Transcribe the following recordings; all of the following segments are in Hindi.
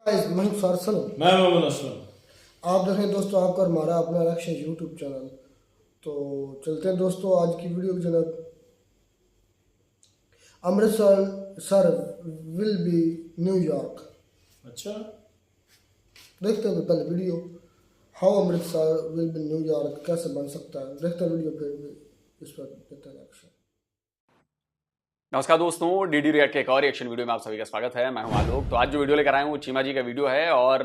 मैं हूं सरसल। मैं मोहम्मद असलम। आप देख रहे हैं दोस्तों आपका और हमारा अपना लक्ष्य यूट्यूब चैनल। तो चलते हैं दोस्तों आज की वीडियो की जनाब। Amritsar sir will be New York. अच्छा, देखते हैं पहले video. How Amritsar will be New York कैसे बन सकता है, देखते हैं वीडियो फिर इस पर देते हैं एक्शन। नमस्कार दोस्तों, डीडी रिएक्ट के एक और रिएक्शन वीडियो में आप सभी का स्वागत है। मैं हूं आलोक। तो आज जो वीडियो लेकर आए हूं वो चीमा जी का वीडियो है और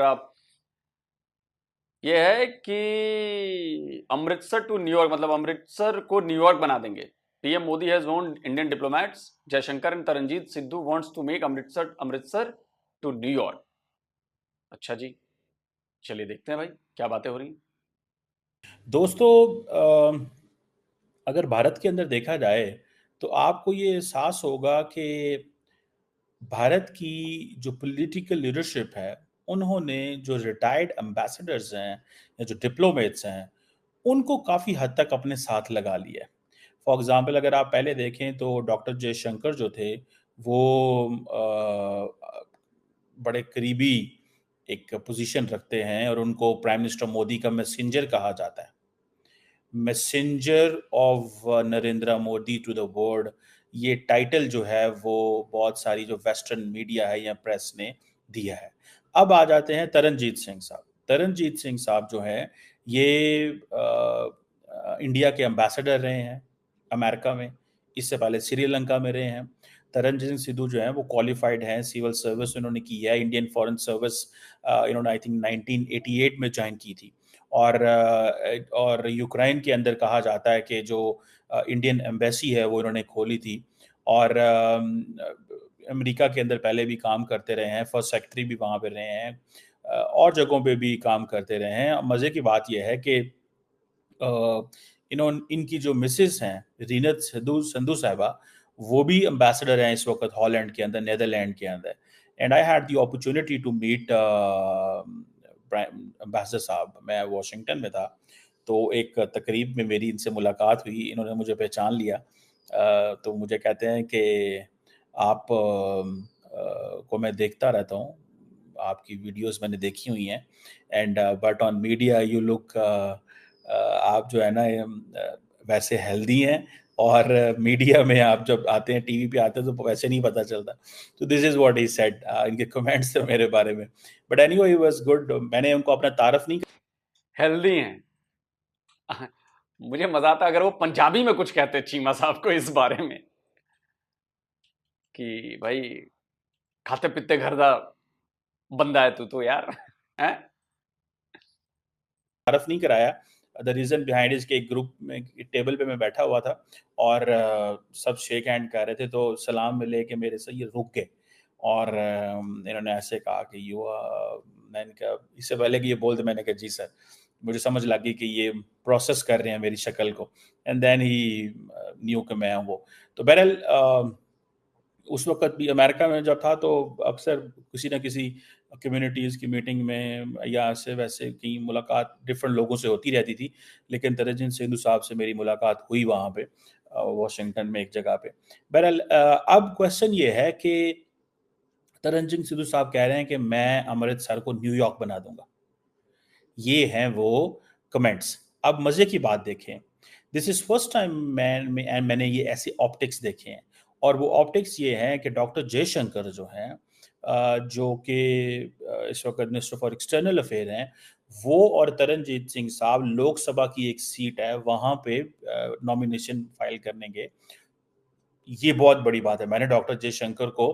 ये है कि अमृतसर टू न्यूयॉर्क, मतलब अमृतसर को न्यूयॉर्क बना देंगे। PM Modi has warned Indian diplomats Jaishankar and Taranjit Sidhu wants to make Amritsar Amritsar to New York. अच्छा जी, चलिए देखते हैं भाई क्या बातें हो रही हैं। दोस्तों, अगर भारत के अंदर देखा जाए तो आपको ये एहसास होगा कि भारत की जो पॉलिटिकल लीडरशिप है, उन्होंने जो रिटायर्ड एम्बेसडर्स हैं या जो डिप्लोमेट्स हैं, उनको काफ़ी हद तक अपने साथ लगा लिया है। फॉर एग्जांपल अगर आप पहले देखें तो डॉक्टर जयशंकर जो थे वो बड़े करीबी एक पोजीशन रखते हैं और उनको प्राइम मिनिस्टर मोदी का मैसेंजर कहा जाता है। Messenger of Narendra Modi to the world, ये टाइटल जो है वो बहुत सारी जो वेस्टर्न मीडिया है या प्रेस ने दिया है। अब आ जाते हैं तरनजीत सिंह साहब। तरनजीत सिंह साहब जो है ये इंडिया के एम्बेसडर रहे हैं अमेरिका में। इससे पहले श्रीलंका में रहे हैं। तरनजीत सिंह सिद्धू जो है वो क्वालिफाइड हैं, सिविल सर्विस उन्होंने की है, इंडियन फॉरेन सर्विस इन्होंने आई थिंक 1988 में ज्वाइन की थी। और यूक्रेन के अंदर कहा जाता है कि जो इंडियन एम्बेसी है वो इन्होंने खोली थी। और अमेरिका के अंदर पहले भी काम करते रहे हैं, फर्स्ट सेक्रेटरी भी वहाँ पे रहे हैं, और जगहों पे भी काम करते रहे हैं। मज़े की बात यह है कि इनकी जो मिसेस हैं रीनत संधू साहिबा, वो भी एम्बेसडर हैं इस वक्त हॉलैंड के अंदर, नेदरलैंड के अंदर। And I had the opportunity to meet ambassador साहब। मैं वाशिंगटन में था, तो एक तकरीब में मेरी इनसे मुलाकात हुई। इन्होंने मुझे पहचान लिया। तो मुझे कहते हैं कि आप को मैं देखता रहता हूँ, आपकी वीडियोस मैंने देखी हुई हैं, and but on media you look, आप जो है ना वैसे हेल्दी हैं, और मीडिया में आप जब आते हैं, टीवी पे आते हैं, तो वैसे नहीं पता चलता। तो this is what he said. इनके कमेंट्स थे मेरे बारे में, but anyway he was good. मैंने उनको अपना तारफ नहीं। हेल्दी हैं। मुझे मजा आता अगर वो पंजाबी में कुछ कहते चीमा साहब को इस बारे में कि भाई खाते पीते घर दा बंदा है तू तो यार। हैं? तारफ नहीं कराया। द रीज़न बिहाइंड इज के एक ग्रुप में, एक टेबल पे मैं बैठा हुआ था, और सब शेक हैंड कर रहे थे, तो सलाम में लेके मेरे से ये रुक गए। और इन्होंने ऐसे कहा कि मैंने कहा इससे पहले कि ये बोल दे, मैंने कहा जी सर। मुझे समझ लग गई कि ये प्रोसेस कर रहे हैं मेरी शक्ल को। एंड देन ही न्यू कि मैं हूँ वो। तो बहरहाल उस वक़्त भी अमेरिका में जब था, तो अक्सर किसी न किसी कम्युनिटीज़ की मीटिंग में या ऐसे वैसे की मुलाकात डिफरेंट लोगों से होती रहती थी। लेकिन तरनजीत सिंधू साहब से मेरी मुलाकात हुई वहाँ पे, वाशिंगटन में एक जगह पे। बहरहाल अब क्वेश्चन ये है कि तरनजीत सिंधु साहब कह रहे हैं कि मैं अमृतसर को न्यूयॉर्क बना दूंगा। ये हैं वो कमेंट्स। अब मज़े की बात देखें, दिस इज़ फर्स्ट टाइम मैंने ये ऐसे ऑप्टिक्स देखे हैं। और वो ऑप्टिक्स ये हैं कि डॉक्टर जयशंकर जो हैं, जो कि इस वक्त मिनिस्टर फॉर एक्सटर्नल अफेयर हैं, वो और तरनजीत सिंह साहब लोकसभा की एक सीट है वहाँ पे नॉमिनेशन फाइल करने गए। ये बहुत बड़ी बात है। मैंने डॉक्टर जयशंकर को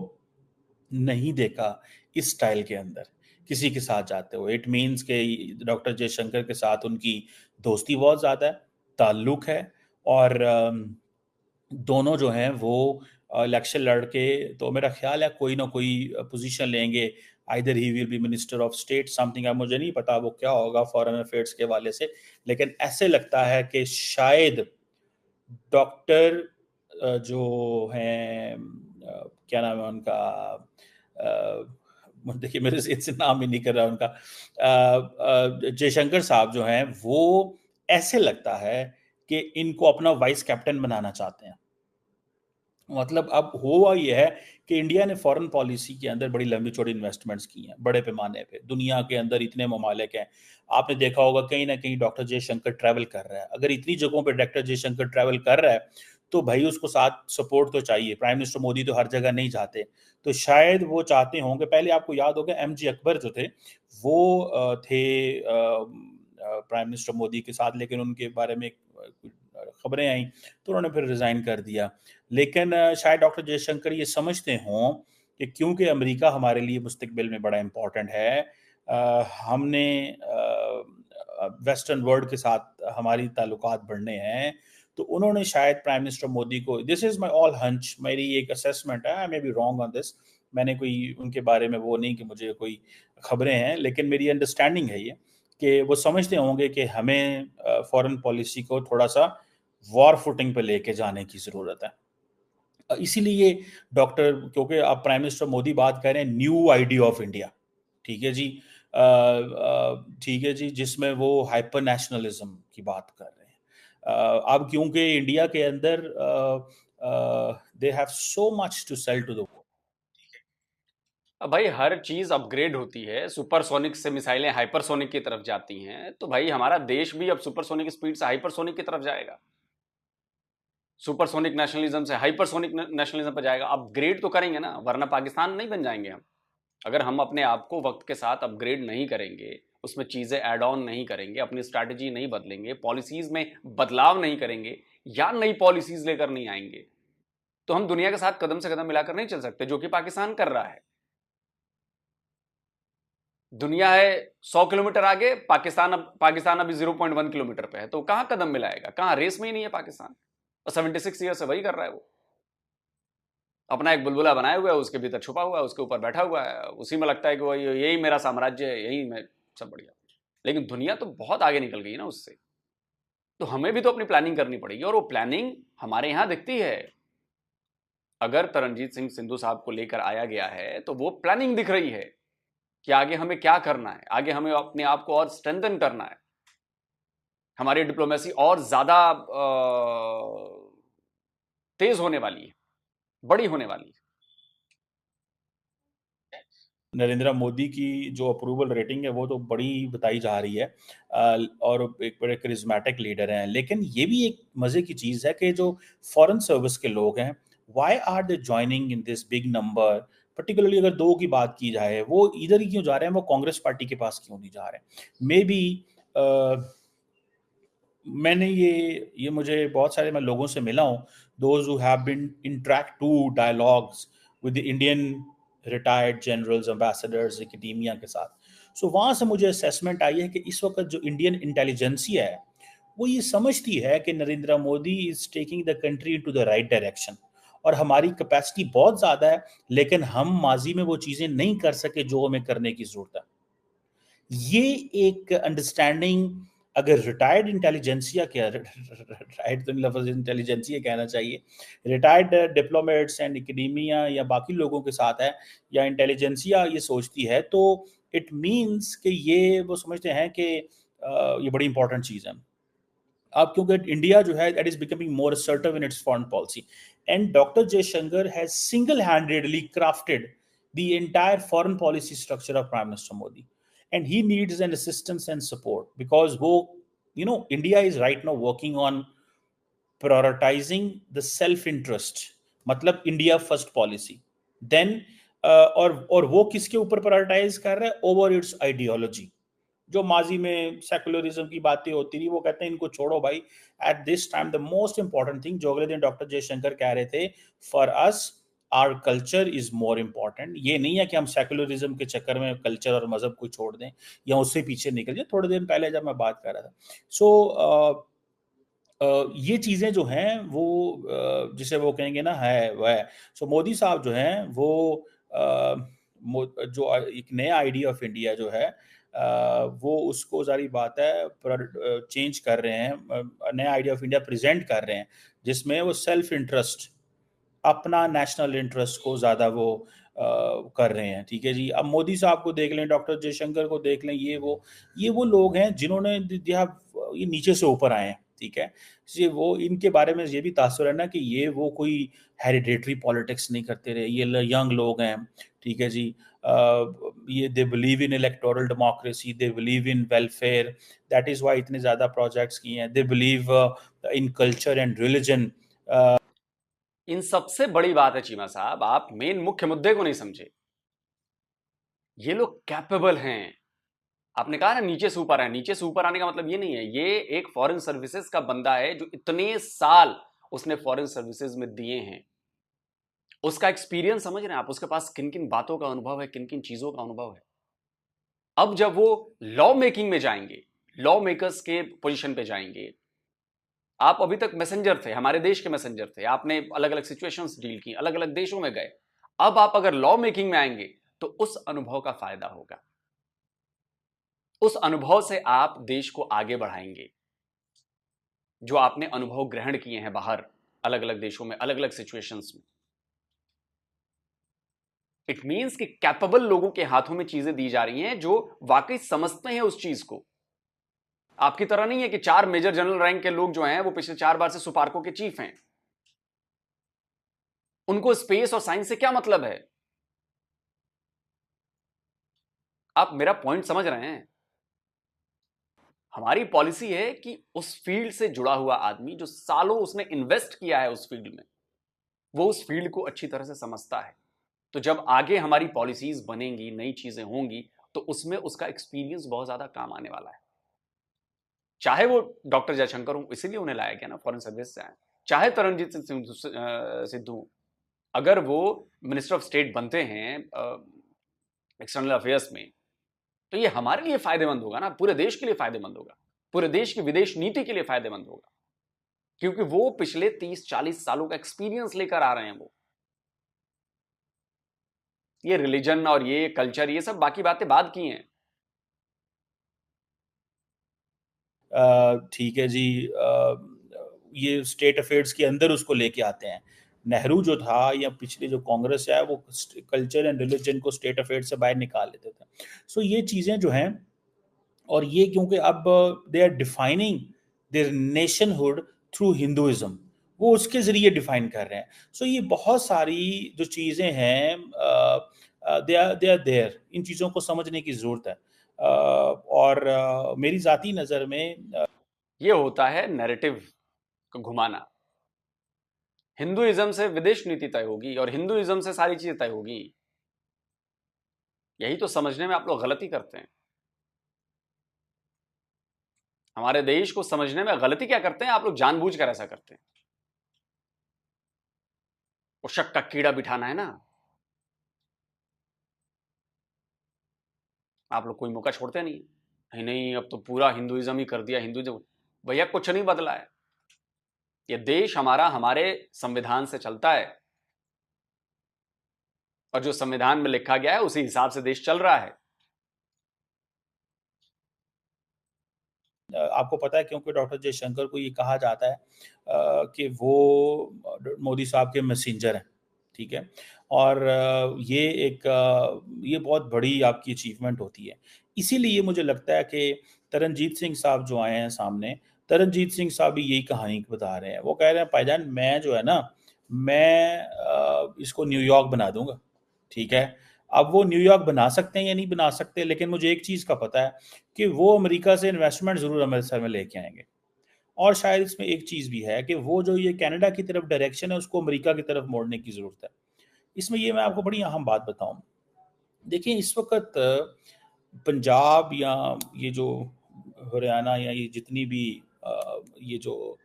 नहीं देखा इस स्टाइल के अंदर किसी के साथ जाते हुए। इट मीन्स कि डॉक्टर जयशंकर के साथ उनकी दोस्ती बहुत ज़्यादा है, ताल्लुक है। और दोनों जो हैं वो इलेक्शन लड़ के, तो मेरा ख्याल है कोई ना कोई पोजीशन लेंगे। Either he will be minister of state something, मुझे नहीं पता वो क्या होगा फॉरेन अफेयर्स के हवाले से। लेकिन ऐसे लगता है कि शायद डॉक्टर जो हैं, क्या नाम है उनका, देखिए मेरे से इससे नाम ही नहीं कर रहा उनका, जयशंकर साहब जो हैं वो, ऐसे लगता है कि इनको अपना वाइस कैप्टन बनाना चाहते हैं। मतलब अब हुआ ये है कि इंडिया ने फॉरेन पॉलिसी के अंदर बड़ी लंबी चौड़ी इन्वेस्टमेंट्स की हैं बड़े पैमाने पे। दुनिया के अंदर इतने ममालिक हैं, आपने देखा होगा कहीं ना कहीं डॉक्टर जयशंकर ट्रैवल कर रहा है। अगर इतनी जगहों पे डॉक्टर जयशंकर ट्रैवल कर रहा है तो भाई उसको साथ सपोर्ट तो चाहिए। प्राइम मिनिस्टर मोदी तो हर जगह नहीं जाते, तो शायद वो चाहते होंगे। पहले आपको याद होगा MJ अकबर जो थे वो थे प्राइम मिनिस्टर मोदी के साथ, लेकिन उनके बारे में खबरें आई तो उन्होंने फिर रिजाइन कर दिया। लेकिन शायद डॉक्टर जयशंकर ये समझते हों कि क्योंकि अमेरिका हमारे लिए मुस्तकबिल में बड़ा इम्पोर्टेंट है, हमने वेस्टर्न वर्ल्ड के साथ हमारी ताल्लुकात बढ़ने हैं, तो उन्होंने शायद प्राइम मिनिस्टर मोदी को, this is my all hunch, मेरी एक असेसमेंट है, I may be wrong on this, मैंने कोई उनके बारे में वो नहीं कि मुझे कोई खबरें हैं, लेकिन मेरी अंडरस्टैंडिंग है ये कि वो समझते होंगे कि हमें फॉरेन पॉलिसी को थोड़ा सा वॉर फुटिंग पे लेके जाने की ज़रूरत है। इसीलिए डॉक्टर, क्योंकि आप प्राइम मिनिस्टर मोदी बात कर रहे हैं न्यू आइडिया ऑफ इंडिया, ठीक है जी, ठीक है जी, जिसमें वो हाइपर नेशनलिज्म की बात कर रहे हैं। अब क्योंकि इंडिया के अंदर they have so much to sell to the world. अब भाई हर चीज अपग्रेड होती है, सुपरसोनिक से मिसाइलें हाइपरसोनिक की तरफ जाती हैं, तो भाई हमारा देश भी अब सुपरसोनिक स्पीड से हाइपरसोनिक की तरफ जाएगा, सुपरसोनिक नेशनलिज्म से हाइपरसोनिक नेशनलिज्म पर जाएगा। अपग्रेड तो करेंगे ना, वरना पाकिस्तान नहीं बन जाएंगे हम। अगर हम अपने आप को वक्त के साथ अपग्रेड नहीं करेंगे, उसमें चीजें ऐड ऑन नहीं करेंगे, अपनी स्ट्रैटेजी नहीं बदलेंगे, पॉलिसीज में बदलाव नहीं करेंगे या नई पॉलिसीज लेकर नहीं आएंगे, तो हम दुनिया के साथ कदम से कदम मिलाकर नहीं चल सकते, जो कि पाकिस्तान कर रहा है। दुनिया है 100 किलोमीटर आगे, पाकिस्तान अभी 0.1 किलोमीटर पे है, तो कहां कदम मिलाएगा, कहां, रेस में ही नहीं है पाकिस्तान। और 76 ईयर से वही कर रहा है, वो अपना एक बुलबुला बनाया हुआ है, उसके भीतर छुपा हुआ है, उसके ऊपर बैठा हुआ है, उसी में लगता है कि वो यही मेरा साम्राज्य है, यही मैं सब बढ़िया। लेकिन दुनिया तो बहुत आगे निकल गई ना उससे, तो हमें भी तो अपनी प्लानिंग करनी पड़ेगी, और वो प्लानिंग हमारे यहां दिखती है। अगर तरनजीत सिंह सिंधु साहब को लेकर आया गया है तो वो प्लानिंग दिख रही है कि आगे हमें क्या करना है, आगे हमें अपने आप को और स्ट्रेंथन करना है, हमारी डिप्लोमेसी और ज्यादा तेज होने वाली है, बड़ी होने वाली है। नरेंद्र मोदी की जो अप्रूवल रेटिंग है वो तो बड़ी बताई जा रही है, और एक बड़े करिज्मेटिक लीडर हैं। लेकिन ये भी एक मज़े की चीज़ है कि जो फॉरेन सर्विस के लोग हैं, why are they joining in this big number. Particularly अगर दो की बात की जाए, वो इधर ही क्यों जा रहे हैं, वो कांग्रेस पार्टी के पास क्यों नहीं जा रहे। मे बी मैंने ये मुझे बहुत सारे मैं लोगों से मिला हूँ, those who have been interact to dialogues with the Indian retired generals, ambassadors, academia के साथ। सो वहाँ से मुझे असेसमेंट आई है कि इस वक्त जो इंडियन इंटेलिजेंसिया है वो ये समझती है कि Narendra Modi is taking the country into the right direction, और हमारी कैपेसिटी बहुत ज़्यादा है, लेकिन हम माजी में वो चीज़ें नहीं कर सके जो हमें करने की ज़रूरत है। ये एक अंडरस्टैंडिंग अगर रिटायर्ड इंटेलिजेंसिया के, राइट तो लफ्ज़ इंटेलिजेंसिया कहना चाहिए, रिटायर्ड डिप्लोमेट्स एंड एकेडेमिया या बाकी लोगों के साथ है, या इंटेलिजेंसिया ये सोचती है, तो इट मीन्स कि ये वो समझते हैं कि ये बड़ी इंपॉर्टेंट चीज़ है। अब क्योंकि इंडिया जो है that is becoming more assertive in its foreign policy, and doctor Jaishankar has single handedly crafted the entire foreign policy structure of Prime Minister Modi, and he needs an assistance and support because wo, India is right now working on prioritizing the self interest, मतलब इंडिया फर्स्ट पॉलिसी। देन और वो किसके ऊपर प्रायोरिटाइज कर रहा है, ओवर इट्स आइडियोलॉजी। जो माजी में सेकुलरिज्म की बातें होती रही, वो कहते हैं इनको छोड़ो भाई, at this time the most important thing, जो अगले दिन डॉक्टर जयशंकर कह रहे थे, for us our culture is more important. ये नहीं है कि हम सेकुलरिज्म के चक्कर में कल्चर और मजहब को छोड़ दें या उससे पीछे निकल जाए। थोड़े दिन पहले जब मैं बात कर रहा था, सो ये चीज़ें जो हैं वो जिसे वो कहेंगे ना है वह। सो मोदी साहब जो हैं वो जो एक नया आइडिया ऑफ इंडिया जो है, वो उसको जारी बात है पर चेंज कर रहे हैं, नया आइडिया ऑफ इंडिया प्रेजेंट कर रहे हैं, जिसमें वो सेल्फ इंटरेस्ट, अपना नेशनल इंटरेस्ट को ज़्यादा वो कर रहे हैं। ठीक है जी, अब मोदी साहब को देख लें, डॉक्टर जयशंकर को देख लें, ये वो लोग हैं जिन्होंने ये नीचे से ऊपर आए हैं। ठीक है जी। वो इनके बारे में ये भी तासुर है ना कि ये वो कोई हेरिडेटरी पॉलिटिक्स नहीं करते रहे, ये यंग लोग हैं, ठीक है जी। ये they believe in electoral democracy, they believe in welfare, that is why इतने ज़्यादा प्रोजेक्ट्स किए हैं। They believe in culture and religion. इन सबसे बड़ी बात है चीमा साहब, आप मेन मुख्य मुद्दे को नहीं समझे। ये लोग कैपेबल हैं। आपने कहा ना नीचे से ऊपर है, नीचे से ऊपर आने का मतलब ये नहीं है, ये एक फॉरेन सर्विसेज का बंदा है जो इतने साल उसने फॉरेन सर्विसेज में दिए हैं। उसका एक्सपीरियंस समझ रहे हैं आप, उसके पास किन किन बातों का अनुभव है, किन किन चीजों का अनुभव है। अब जब वो लॉ मेकिंग में जाएंगे, लॉ मेकर्स के पोजीशन पे जाएंगे, आप अभी तक मैसेंजर थे, हमारे देश के मैसेंजर थे, आपने अलग अलग सिचुएशंस डील की, अलग अलग देशों में गए। अब आप अगर लॉ मेकिंग में आएंगे तो उस अनुभव का फायदा होगा, उस अनुभव से आप देश को आगे बढ़ाएंगे। जो आपने अनुभव ग्रहण किए हैं बाहर अलग अलग देशों में, अलग अलग सिचुएशंस में। इट मींस कि कैपेबल लोगों के हाथों में चीजें दी जा रही हैं जो वाकई समझते हैं उस चीज को। आपकी तरह नहीं है कि 4 मेजर जनरल रैंक के लोग जो हैं वो पिछले 4 बार से सुपार्को के चीफ हैं, उनको स्पेस और साइंस से क्या मतलब है। आप मेरा पॉइंट समझ रहे हैं। हमारी पॉलिसी है कि उस फील्ड से जुड़ा हुआ आदमी जो सालों उसने इन्वेस्ट किया है उस फील्ड में, वो उस फील्ड को अच्छी तरह से समझता है। तो जब आगे हमारी पॉलिसीज बनेंगी, नई चीजें होंगी, तो उसमें उसका एक्सपीरियंस बहुत ज्यादा काम आने वाला है। चाहे वो डॉक्टर जयशंकर हो, इसीलिए उन्हें लाया गया ना, फॉरेन सर्विस से आए। चाहे तरनजीत सिद्धू, अगर वो मिनिस्टर ऑफ स्टेट बनते हैं एक्सटर्नल अफेयर्स में, तो ये हमारे लिए फायदेमंद होगा ना, पूरे देश के लिए फायदेमंद होगा, पूरे देश की विदेश नीति के लिए फायदेमंद होगा, क्योंकि वो पिछले 30-40 सालों का एक्सपीरियंस लेकर आ रहे हैं। वो ये रिलीजन और ये कल्चर, ये सब बाकी बातें बाद की हैं। ठीक है जी। ये स्टेट अफेयर्स के अंदर उसको लेके आते हैं। नेहरू जो था या पिछले जो कांग्रेस है वो कल्चर एंड रिलीजन को स्टेट अफेयर्स से बाहर निकाल लेते थे। सो ये चीज़ें जो हैं, और ये क्योंकि अब they are defining their nationhood through Hinduism, वो उसके ज़रिए डिफाइन कर रहे हैं। सो ये बहुत सारी जो चीज़ें हैं दे आर देयर, इन चीज़ों को समझने की ज़रूरत है। और मेरी ज़ाती नज़र में ये होता है नैरेटिव को घुमाना। हिंदुइज्म से विदेश नीति तय होगी और हिंदुइज्म से सारी चीजें तय होगी। यही तो समझने में आप लोग गलती करते हैं। हमारे देश को समझने में गलती क्या करते हैं आप लोग, जानबूझकर ऐसा करते हैं। वो शक का कीड़ा बिठाना है ना, आप लोग कोई मौका छोड़ते नहीं। नहीं नहीं, अब तो पूरा हिंदुइज्म ही कर दिया, हिंदुइज्म। भैया कुछ नहीं बदला है। ये देश हमारा हमारे संविधान से चलता है, और जो संविधान में लिखा गया है उसी हिसाब से देश चल रहा है। आपको पता है क्योंकि डॉक्टर जयशंकर को ये कहा जाता है कि वो मोदी साहब के मैसेंजर हैं, ठीक है। और ये बहुत बड़ी आपकी अचीवमेंट होती है। इसीलिए मुझे लगता है कि तरनजीत सिंह साहब जो आए हैं सामने, तरनजीत सिंह साहब भी यही कहानी बता रहे हैं। वो कह रहे हैं भाईजान मैं जो है ना, मैं इसको न्यूयॉर्क बना दूंगा, ठीक है। अब वो न्यूयॉर्क बना सकते हैं या नहीं बना सकते, लेकिन मुझे एक चीज़ का पता है कि वो अमेरिका से इन्वेस्टमेंट ज़रूर अमृतसर में लेके आएंगे। और शायद इसमें एक चीज़ भी है कि वो जो ये कनाडा की तरफ डायरेक्शन है उसको अमेरिका की तरफ मोड़ने की ज़रूरत है। इसमें ये मैं आपको बड़ी अहम बात बताऊं, देखिए इस वक्त पंजाब या ये जो हरियाणा या ये जितनी भी ये जो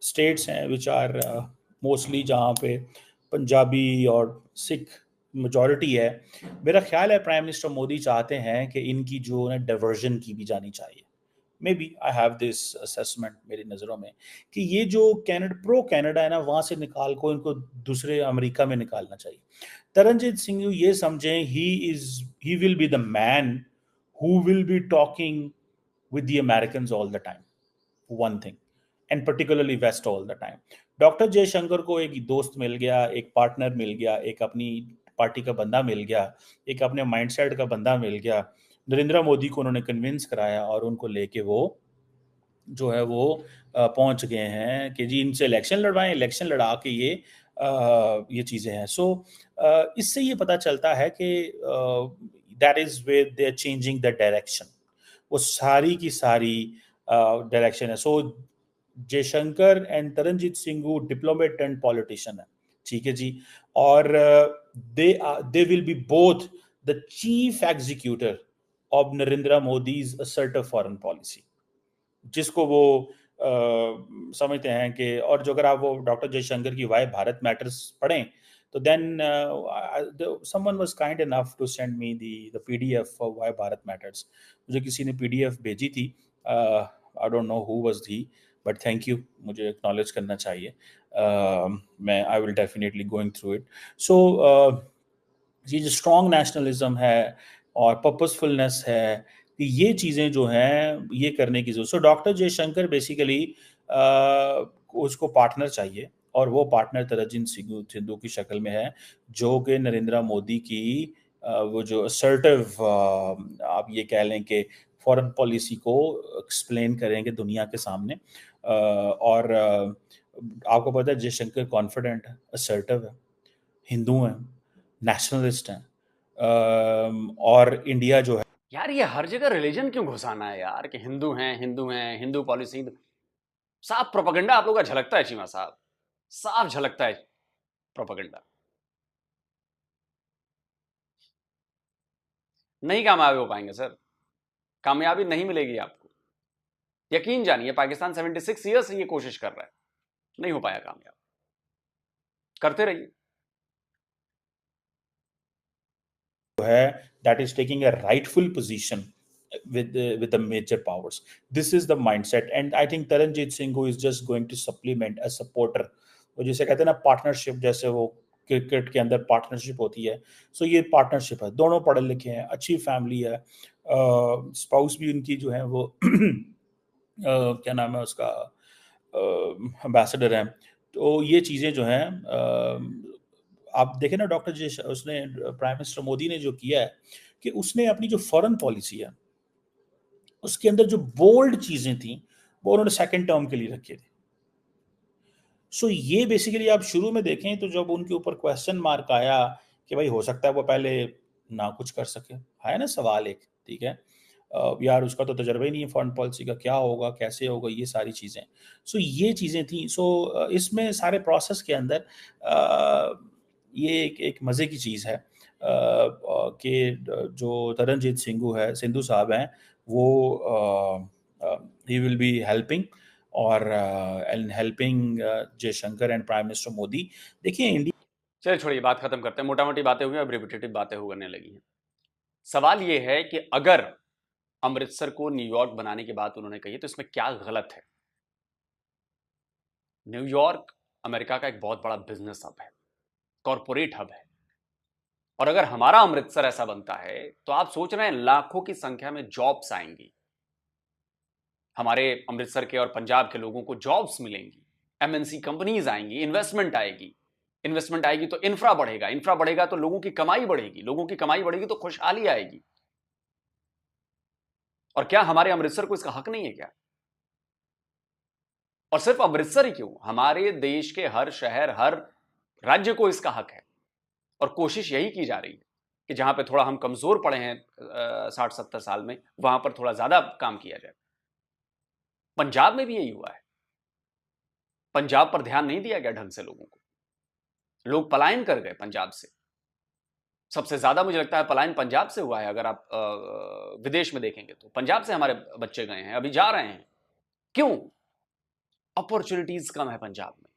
स्टेट्स हैं विच आर मोस्टली जहाँ पे पंजाबी और सिख मेजॉरिटी है, मेरा ख्याल है प्राइम मिनिस्टर मोदी चाहते हैं कि इनकी जो है डाइवर्जन की भी जानी चाहिए। Maybe I have this assessment मेरी नज़रों में कि ये जो प्रो कैनेडा है ना, वहाँ से निकाल को इनको दूसरे अमेरिका में निकालना चाहिए। तरनजीत सिंह ये समझें he will be the man who will be talking with the Americans all the time, one thing, and particularly West all the time. Doctor Jaishankar को एक दोस्त मिल गया, एक पार्टनर मिल गया, एक अपनी पार्टी का बंदा मिल गया, एक अपने माइंडसेट का बंदा मिल गया। नरेंद्र मोदी को उन्होंने कन्विंस कराया और उनको लेके वो जो है वो पहुंच गए हैं कि जी इनसे इलेक्शन लड़वाएं, इलेक्शन लड़ा के ये चीज़ें हैं। सो इससे ये पता चलता है कि that is where they are changing the direction. वो सारी की सारी डायरेक्शन है। So Jaishankar and Taranjit Singh diplomat and politician है, ठीक है जी। और they will be both the chief executor of Narendra Modi's assertive foreign policy, जिसको वो समझते हैं कि, और जो अगर आप वो डॉक्टर जयशंकर की वाई भारत मैटर्स पढ़ें तो then someone was kind enough to send me the PDF of why Bharat matters. मुझे किसी ने पीडीएफ भेजी थी, I don't know who was he, but thank you, मुझे एक्नॉलेज करना चाहिए। मैं I will definitely going through it. So ये जो स्ट्रॉन्ग नेशनलिज्म है और पर्पसफुलनेस है, ये चीज़ें जो हैं ये करने की जरूरत। सो डॉक्टर जयशंकर बेसिकली उसको पार्टनर चाहिए, और वो पार्टनर तरनजीत सिंधु की शक्ल में है, जो कि नरेंद्र मोदी की वो जो असर्टिव आप ये कह लें कि फॉरेन पॉलिसी को एक्सप्लेन करेंगे दुनिया के सामने। और आपको पता है जयशंकर कॉन्फिडेंट है, असर्टिव है, हिंदू हैं, नेशनलिस्ट हैं, और इंडिया जो है यार ये हर जगह रिलीजन क्यों घुसाना है यार, कि हिंदू हैं, हिंदू हैं, हिंदू पॉलिसी। साफ प्रोपेगेंडा आप लोगों का झलकता है चीमा साहब, साफ झलकता है प्रोपेगेंडा। नहीं कामयाब हो पाएंगे सर, कामयाबी नहीं मिलेगी आपको, यकीन जानिए। पाकिस्तान 76 ईयर से ये कोशिश कर रहा है, नहीं हो पाया कामयाब, करते रहिए। है that is taking a rightful position with the major powers. This is the mindset, and I think Taranjeet Singh is just going to supplement a supporter. वो जैसे कहते हैं ना पार्टनरशिप, जैसे वो क्रिकेट के अंदर पार्टनरशिप होती है, सो ये पार्टनरशिप है। दोनों पढ़े लिखे हैं, अच्छी फैमिली है, स्पाउस भी उनकी जो है वो क्या नाम है उसका, एम्बेसडर है। तो ये चीज़ें जो हैं आप देखें ना, डॉक्टर जी उसने प्राइम मिनिस्टर मोदी ने जो किया है कि उसने अपनी जो फॉरेन पॉलिसी है उसके अंदर जो बोल्ड चीजें थी वो उन्होंने सेकंड टर्म के लिए रखी थी। सो ये बेसिकली आप शुरू में देखें तो जब उनके ऊपर क्वेश्चन मार्क आया कि भाई हो सकता है वो पहले ना कुछ कर सके, है ना सवाल एक, ठीक है, यार उसका तो तजर्बा ही नहीं है फॉरेन पॉलिसी का, क्या होगा कैसे होगा, ये सारी चीज़ें। सो ये चीज़ें थी। सो इसमें सारे प्रोसेस के अंदर ये एक मज़े की चीज़ है कि जो तरनजीत सिंधु साहब हैं वो ही विल बी हेल्पिंग, और and helping Jaishankar and prime minister Modi. देखिए इंडिया, चलिए छोड़िए, बात खत्म करते हैं। मोटा मोटी बातें हुई, अब रिपीटेटिव बातें होने लगी हैं। सवाल ये है कि अगर अमृतसर को न्यूयॉर्क बनाने की बात उन्होंने कही तो इसमें क्या गलत है? न्यूयॉर्क अमेरिका का एक बहुत बड़ा बिजनेस हब है, कॉरपोरेट हब है, और अगर हमारा अमृतसर ऐसा बनता है तो आप सोच रहे हैं लाखों की संख्या में जॉब्स आएंगी, हमारे अमृतसर के और पंजाब के लोगों को जॉब्स मिलेंगी, एमएनसी कंपनीज आएंगी, इन्वेस्टमेंट आएगी। इन्वेस्टमेंट आएगी तो इंफ्रा बढ़ेगा, इंफ्रा बढ़ेगा तो लोगों की कमाई बढ़ेगी, लोगों की कमाई बढ़ेगी तो खुशहाली आएगी। और क्या हमारे अमृतसर को इसका हक नहीं है क्या? और सिर्फ अमृतसर ही क्यों, हमारे देश के हर शहर, हर राज्य को इसका हक है। और कोशिश यही की जा रही है कि जहां पे थोड़ा हम कमजोर पड़े हैं 60-70 साल में, वहां पर थोड़ा ज्यादा काम किया जाए। पंजाब में भी यही हुआ है, पंजाब पर ध्यान नहीं दिया गया ढंग से, लोगों को, लोग पलायन कर गए पंजाब से। सबसे ज्यादा मुझे लगता है पलायन पंजाब से हुआ है। अगर आप विदेश में देखेंगे तो पंजाब से हमारे बच्चे गए हैं, अभी जा रहे हैं। क्यों? अपॉर्चुनिटीज कम है पंजाब में,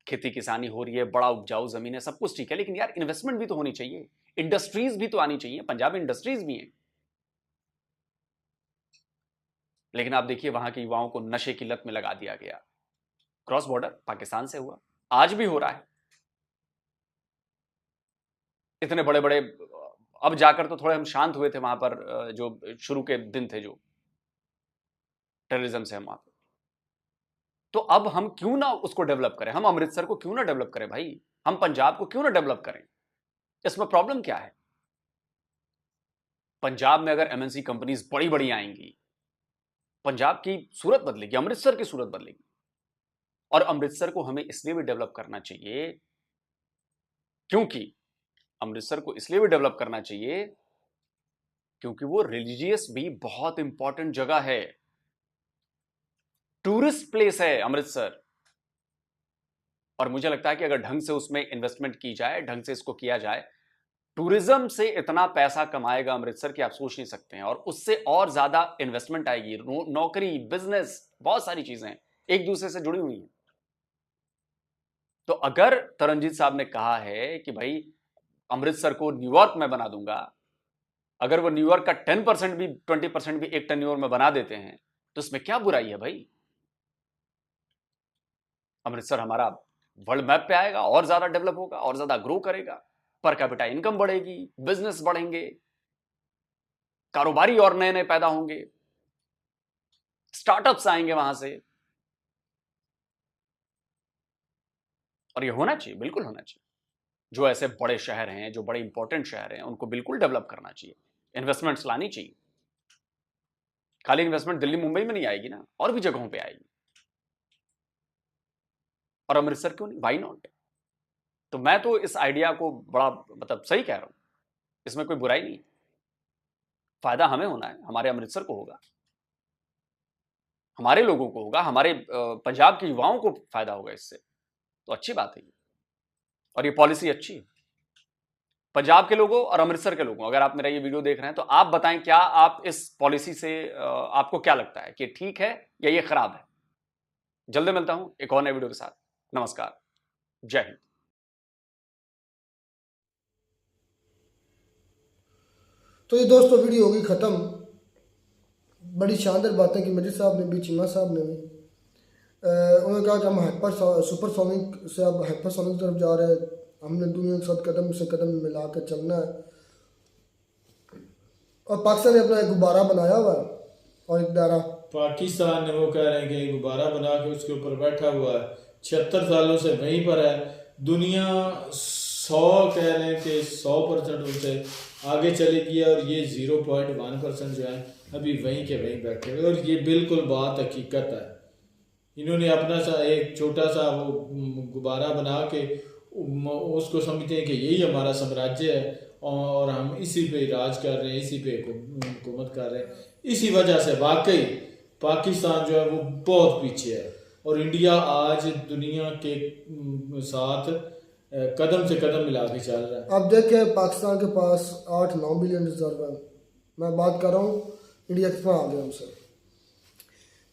खेती किसानी हो रही है, बड़ा उपजाऊ जमीन है, सब कुछ ठीक है, लेकिन यार इन्वेस्टमेंट भी तो होनी चाहिए, इंडस्ट्रीज भी तो आनी चाहिए। पंजाब में इंडस्ट्रीज भी हैं, लेकिन आप देखिए वहां के युवाओं को नशे की लत में लगा दिया गया। क्रॉस बॉर्डर पाकिस्तान से हुआ, आज भी हो रहा है। इतने बड़े बड़े, अब जाकर तो थोड़े हम शांत हुए थे वहां पर, जो शुरू के दिन थे जो टेररिज्म से हम वहां पर, तो अब हम क्यों ना उसको डेवलप करें, हम अमृतसर को क्यों ना डेवलप करें भाई, हम पंजाब को क्यों ना डेवलप करें? इसमें प्रॉब्लम क्या है? पंजाब में अगर एमएनसी कंपनीज बड़ी बड़ी आएंगी पंजाब की सूरत बदलेगी, अमृतसर की सूरत बदलेगी। और अमृतसर को हमें इसलिए भी डेवलप करना चाहिए क्योंकि अमृतसर को इसलिए भी डेवलप करना चाहिए क्योंकि वो रिलीजियस भी बहुत इंपॉर्टेंट जगह है, टूरिस्ट प्लेस है अमृतसर। और मुझे लगता है कि अगर ढंग से उसमें इन्वेस्टमेंट की जाए, ढंग से इसको किया जाए, टूरिज्म से इतना पैसा कमाएगा अमृतसर कि आप सोच नहीं सकते हैं। और उससे और ज्यादा इन्वेस्टमेंट आएगी, नौकरी, बिजनेस, बहुत सारी चीजें एक दूसरे से जुड़ी हुई हैं। तो अगर तरनजीत साहब ने कहा है कि भाई अमृतसर को न्यूयॉर्क में बना दूंगा, अगर वो न्यूयॉर्क का 10% भी 20% भी एक टेन्योर में बना देते हैं तो इसमें क्या बुराई है भाई। अमृतसर हमारा वर्ल्ड मैप पे आएगा, और ज्यादा डेवलप होगा, और ज्यादा ग्रो करेगा, पर कैपिटा इनकम बढ़ेगी, बिजनेस बढ़ेंगे, कारोबारी और नए नए पैदा होंगे, स्टार्टअप्स आएंगे वहां से। और ये होना चाहिए, बिल्कुल होना चाहिए। जो ऐसे बड़े शहर हैं, जो बड़े इंपॉर्टेंट शहर हैं, उनको बिल्कुल डेवलप करना चाहिए, इन्वेस्टमेंट्स लानी चाहिए। खाली इन्वेस्टमेंट दिल्ली मुंबई में नहीं आएगी ना, और भी जगहों पे आएगी। और अमृतसर क्यों नहीं, व्हाई नॉट। तो मैं तो इस आइडिया को बड़ा मतलब सही कह रहा हूं, इसमें कोई बुराई नहीं। फायदा हमें होना है, हमारे अमृतसर को होगा, हमारे लोगों को होगा, हमारे पंजाब के युवाओं को फायदा होगा इससे। तो अच्छी बात है ये, और ये पॉलिसी अच्छी है पंजाब के लोगों और अमृतसर के लोगों। अगर आप मेरा ये वीडियो देख रहे हैं तो आप बताएं, क्या आप इस पॉलिसी से आपको क्या लगता है कि ठीक है या ये खराब है। जल्दी मिलता हूं एक और नए वीडियो के साथ। नमस्कार, जय हिंद। तो ये दोस्तों वीडियो होगी ख़त्म। बड़ी शानदार बातें की मजिद साहब ने भी, चीमा साहब ने भी। उन्होंने कहा कि हम सुपरसोनिक से अब हाइपरसोनिक तरफ जा रहे हैं, हमने दुनिया के साथ कदम से कदम मिला कर चलना है। और पाकिस्तान ने अपना एक गुब्बारा बनाया हुआ है और एक दायरा। पाकिस्तान ने वो कह रहे हैं कि गुब्बारा बना के उसके ऊपर बैठा हुआ है, 76 सालों से वहीं पर है। दुनिया 100 कह रहे हैं कि 100% उनसे आगे चलेगी और ये 0.1% जो है अभी वहीं के वहीं बैठे हुए। और ये बिल्कुल बात हकीकत है। इन्होंने अपना सा एक छोटा सा वो गुब्बारा बना के उसको समझते हैं कि यही हमारा साम्राज्य है और हम इसी पे राज कर रहे हैं, इसी पे हुकूमत कर रहे हैं। इसी वजह से वाकई पाकिस्तान जो है वो बहुत पीछे है और इंडिया आज दुनिया के साथ कदम से कदम मिला के चल रहा है। अब देखें, पाकिस्तान के पास 8-9 बिलियन रिजर्व है। मैं बात कर रहा हूँ इंडिया कितना आ गया हमसे।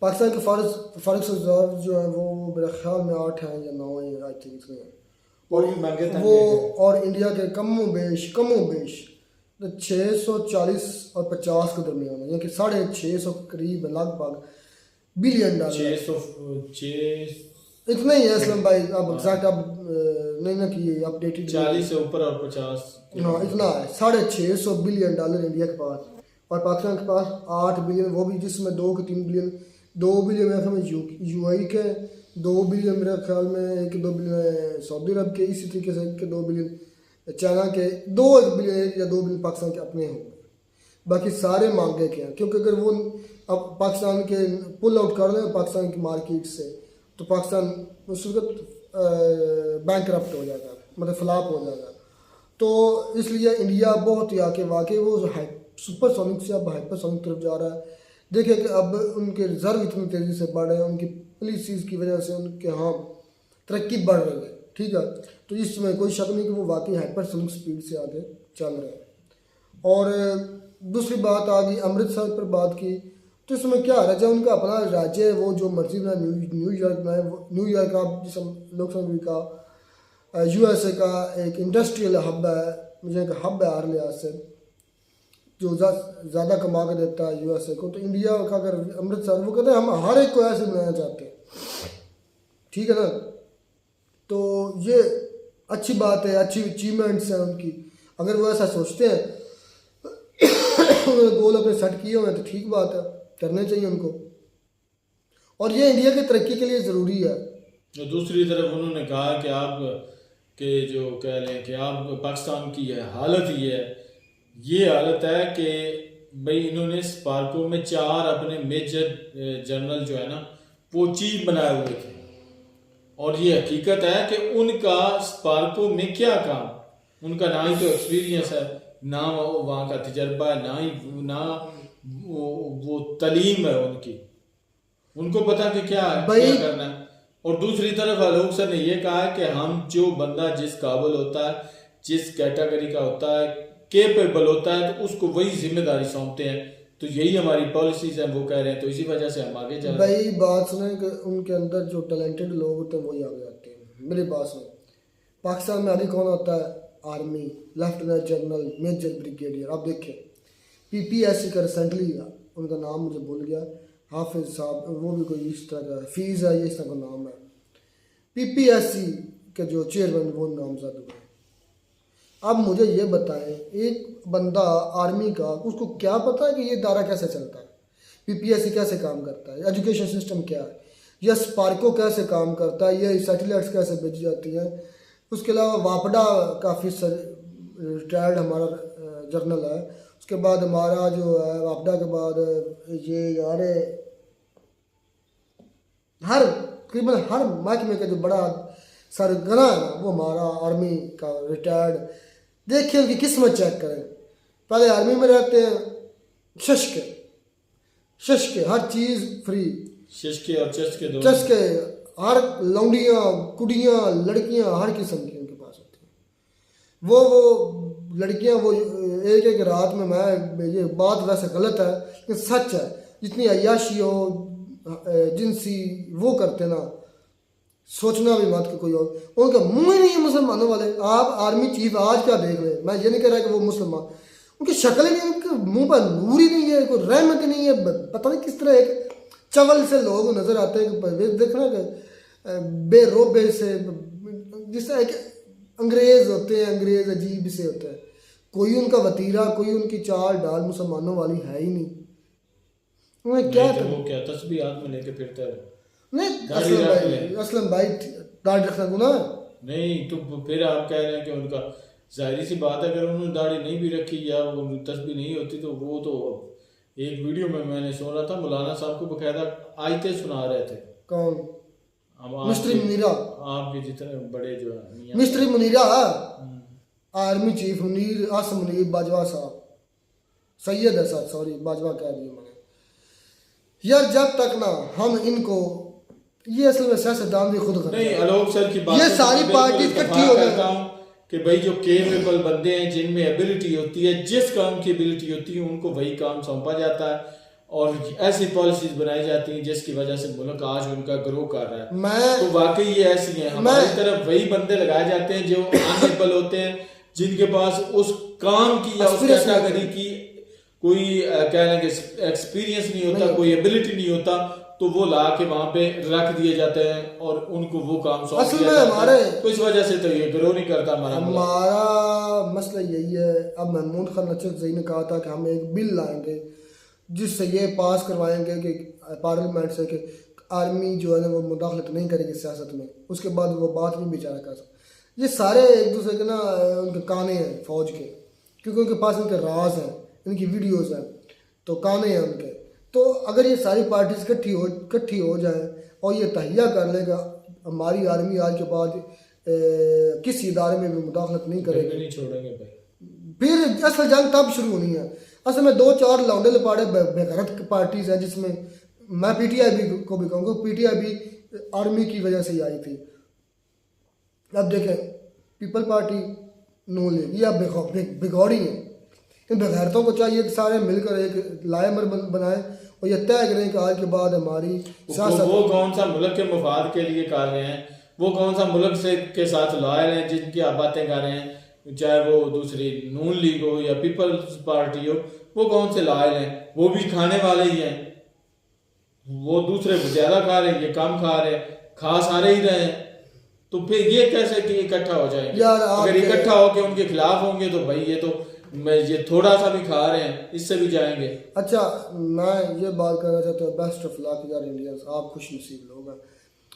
पाकिस्तान के फॉरेक्स रिजर्व जो है वो मेरे ख्याल में 8 हैं या 9 हैं, आई थिंक इतने हैं। और महंगे वो और इंडिया के कमो बेश 640 और 50 के दरमियान है, यानी कि 650 के करीब लगभग बिलियन डॉलर। 600 इतना ही है असलम भाई। अब एग्जैक्ट अब नहीं ना कि अपडेटेड 40 से ऊपर और 50, हाँ इतना है। 650 बिलियन डॉलर इंडिया के पास और पाकिस्तान के पास 8 बिलियन, वो भी जिसमें 2 के 3 बिलियन, 2 बिलियन मेरे ख्याल में यूएई के, 2 बिलियन मेरे ख्याल में 1-2 बिलियन सऊदी अरब के, इसी तरीके से 1-2 बिलियन चाइना के, 1 बिलियन 1 या 2 बिलियन पाकिस्तान के अपने होंगे। बाकी सारे मांगे के हैं, क्योंकि अगर वो अब पाकिस्तान के पुल आउट कर दें पाकिस्तान की मार्केट से तो पाकिस्तान उस वक्त बैंकरप्ट हो जाएगा, मतलब फ्लॉप हो जाएगा। तो इसलिए इंडिया बहुत ही आके वाकई वो सुपरसोनिक से अब हाइपरसोनिक तरफ जा रहा है। देखिए कि अब उनके रिजर्व इतनी तेज़ी से बढ़ रहे हैं, उनकी पॉलिसीज़ की वजह से उनके यहाँ तरक्की बढ़ रही है, ठीक है। तो इसमें कोई शक नहीं कि वो वाकई हाइपरसोनिक स्पीड से आगे चल रहे हैं। और दूसरी बात आ गई अमृतसर पर बात की, तो इसमें क्या है, जब उनका अपना राज्य है, वो जो मर्जी बनाए, न्यूयॉर्क बनाए, न्यूयॉर्क आप जिस लोग का यूएसए का एक इंडस्ट्रियल हब है, मुझे एक हब है हर लिहाज से, जो ज़्यादा कमा के देता है यूएसए को। तो इंडिया का अगर अमृतसर, वो कहते हैं हम हर एक को ऐसे बनाना चाहते हैं, ठीक है ना। तो ये अच्छी बात है, अच्छी अचीवमेंट्स हैं उनकी। अगर वो ऐसा सोचते हैं उन्होंने गोल अपने सेट किए हुए हैं तो ठीक बात है, करने चाहिए उनको। और ये इंडिया की तरक्की के लिए ज़रूरी है। तो दूसरी तरफ उन्होंने कहा कि आप के जो कह लें कि आप पाकिस्तान की हालत ये है, ये हालत है कि भाई इन्होंने स्पार्को में 4 अपने मेजर जनरल जो है ना वो चीफ बनाए हुए थे, और ये हकीकत है कि उनका स्पार्को में क्या काम, उनका ना ही तो एक्सपीरियंस है, ना वहाँ का तजर्बा है, ना वो तालीम है उनकी, उनको पता कि क्या है, क्या करना है। और दूसरी तरफ आलोक सर ने ये कहा है कि हम जो बंदा जिस काबिल होता है, जिस कैटेगरी का होता है, केपेबल होता है, तो उसको वही जिम्मेदारी सौंपते हैं। तो यही हमारी पॉलिसीज हैं, वो कह रहे हैं, तो इसी वजह से हम आगे चल रहे हैं। भाई बात सुने कि उनके अंदर जो टैलेंटेड लोग होते हैं वही आगे आते हैं। मेरी बात सुने, पाकिस्तान में आगे कौन होता है? Army, lieutenant general, major, brigadier. आप देखें PPSC का रिसेंटली, उनका नाम मुझे भूल गया, हाफिज साहब, वो भी कोई इस तरह का फीस है, ये इस तरह का नाम है। PPSC के जो चेयरमैन वो नामजद हुए। अब मुझे ये बताएं, एक बंदा आर्मी का, उसको क्या पता है कि ये दायरा कैसे चलता है, PPSC कैसे काम करता है, एजुकेशन सिस्टम क्या है, या स्पार्को कैसे काम करता है, ये सैटेलाइट्स कैसे भेजी जाती हैं। उसके अलावा वापडा का ऑफिसर रिटायर्ड हमारा जर्नल है। उसके बाद हमारा जो है वापडा के बाद ये यार हर तकरीबन हर महकमे का जो बड़ा सरगना है ना, वो हमारा आर्मी का रिटायर्ड। देखिए उनकी किस्मत चेक करें, पहले आर्मी में रहते हैं, शश के हर चीज़ फ्री, शश और चश के हर लौंडियाँ, कुड़ियाँ, लड़कियाँ हर किस्म की उनके पास होती हैं। वो लड़कियाँ वो एक रात में, मैं ये बात वैसे गलत है लेकिन सच है, जितनी अय्याशी हो जिनसी वो करते ना, सोचना भी मत कि कोई और, उनका मुंह ही नहीं है मुसलमानों वाले। आप आर्मी चीफ आज क्या देख रहे हैं, मैं ये नहीं कह रहा कि वो मुसलमान, उनकी शक्ल ही नहीं, उनके मुंह पर नूर ही नहीं है, कोई रहमत ही नहीं है, पता नहीं किस तरह एक चवल से लोग नजर आते हैं। देखना कि बेरोबे से, जिस तरह एक अंग्रेज होते हैं, अंग्रेज अजीब से होते हैं, कोई उनका वतीरा, कोई उनकी चाल डाल मुसलमानों वाली है ही नहीं। उन्हें क्या तो वो क्या तस्बीह हाथ में लेके फिरता है? नहीं असलम भाई दाढ़ी रखना गुनाह है? नहीं, तो फिर आप कह रहे हैं कि उनका, जाहिर सी बात है, अगर उन्होंने दाढ़ी नहीं भी रखी या वो तस्बीह नहीं होती, तो वो तो एक वीडियो में मैंने सुन रहा था, मौलाना साहब को बकायदा आयतें सुना रहे थे। कौन? मिस्टर मुनीरा, आपके जितने बड़े जो है mister Munira, army chief Munir Asim Munir Bajwa साहब, सैयद है साहब, सॉरी बाजवा कह दिया मैंने यार। जब तक ना हम इनको, ये असल में सियासतदान भी खुद करते नहीं, आलोक सर की बात, ये सारी पार्टी इकट्ठी हो जाए कि भाई जो केपेबल बंदे हैं, जिनमें एबिलिटी होती है, जिस काम की एबिलिटी होती है, उनको वही काम सौंपा जाता है, और ऐसी पॉलिसीज बनाई जाती हैं जिसकी वजह से मुल्क आज उनका ग्रो कर रहा है। तो वाकई ये ऐसी हैं, हमारी तरफ वही बंदे लगाए जाते हैं जो अनएबल होते हैं, जिनके पास उस काम की या उस कैटेगरी की कोई कह लें कि एक्सपीरियंस नहीं होता, कोई एबिलिटी नहीं होता, तो वो ला के वहां पे रख दिए जाते हैं और उनको वो काम सौंप दिया जाता है। तो इस वजह से तो ये ग्रो नहीं करता हमारा मसला यही है। अब महमूद खान नचरजई ने कहा था कि हम एक बिल लाएंगे जिससे ये पास करवाएंगे कि पार्लियामेंट से कि आर्मी जो है ना वो मुदाखलत नहीं करेगी सियासत में, उसके बाद वो बात नहीं बेचारा कर सकता। ये सारे एक दूसरे के ना उनके काने हैं फौज के, क्योंकि उनके पास इनके राज हैं, इनकी वीडियोज़ हैं, तो काने हैं उनके। तो अगर ये सारी पार्टीज इकट्ठी हो जाए और ये तहिया कर लेगा हमारी आर्मी आज के बाद किसी इदारे में भी मुदाखलत नहीं करेगी, नहीं छोड़ेंगे भाई, फिर असल जंग तब शुरू होनी है। असल में 2-4 लौंडे लपाड़े बेगैरत पार्टीज हैं, जिसमें मैं PTI को भी कहूँगा, PTI भी आर्मी की वजह से ही आई थी। अब देखें पीपल पार्टी नून लीग या बिगौड़ी है, इन बेगैरतों को चाहिए कि सारे मिलकर एक लाएमर बनाए और ये तय करें कि आज के बाद हमारी वो कौन सा मुल्क के मफाद के लिए कर रहे हैं, वो कौन सा मुल्क से के साथ लॉयल हैं, जिनकी आप बातें कर रहे हैं, चाहे वो दूसरी नून लीग हो या पीपल्स पार्टी हो, वो कौन से लॉयल हैं? वो भी खाने वाले ही हैं, वो दूसरे ज्यादा खा रहे हैं, ये कम खा रहे हैं, खा सारे ही रहे हैं, तो फिर ये कैसे कि इकट्ठा हो जाएंगे? अगर इकट्ठा होके उनके खिलाफ होंगे तो भाई ये तो मैं ये थोड़ा सा भी खा रहे हैं, इससे भी जाएंगे। अच्छा, मैं ये बात करना चाहता हूँ, बेस्ट ऑफ लक यार इंडियंस, आप खुश नसीब लोग हैं।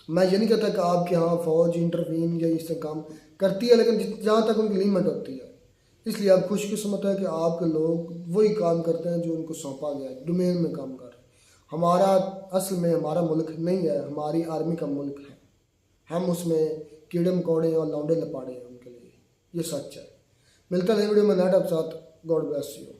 मैं ये नहीं कहता कि आपके यहाँ फौज इंटरवीन या इससे काम करती है, लेकिन जहाँ तक उनकी लिमिट होती है, इसलिए आप खुशकिस्मत है कि आपके लोग वही काम करते हैं जो उनको सौंपा गया है, डोमेन में काम कर रहे हैं। हमारा असल में हमारा मुल्क नहीं है, हमारी आर्मी का मुल्क है। हम उसमें कीड़े मकोड़े और लौंडे लपाड़े हैं उनके लिए, ये सच है। मिलता है वीडियो में नेट आप साथ। God bless you.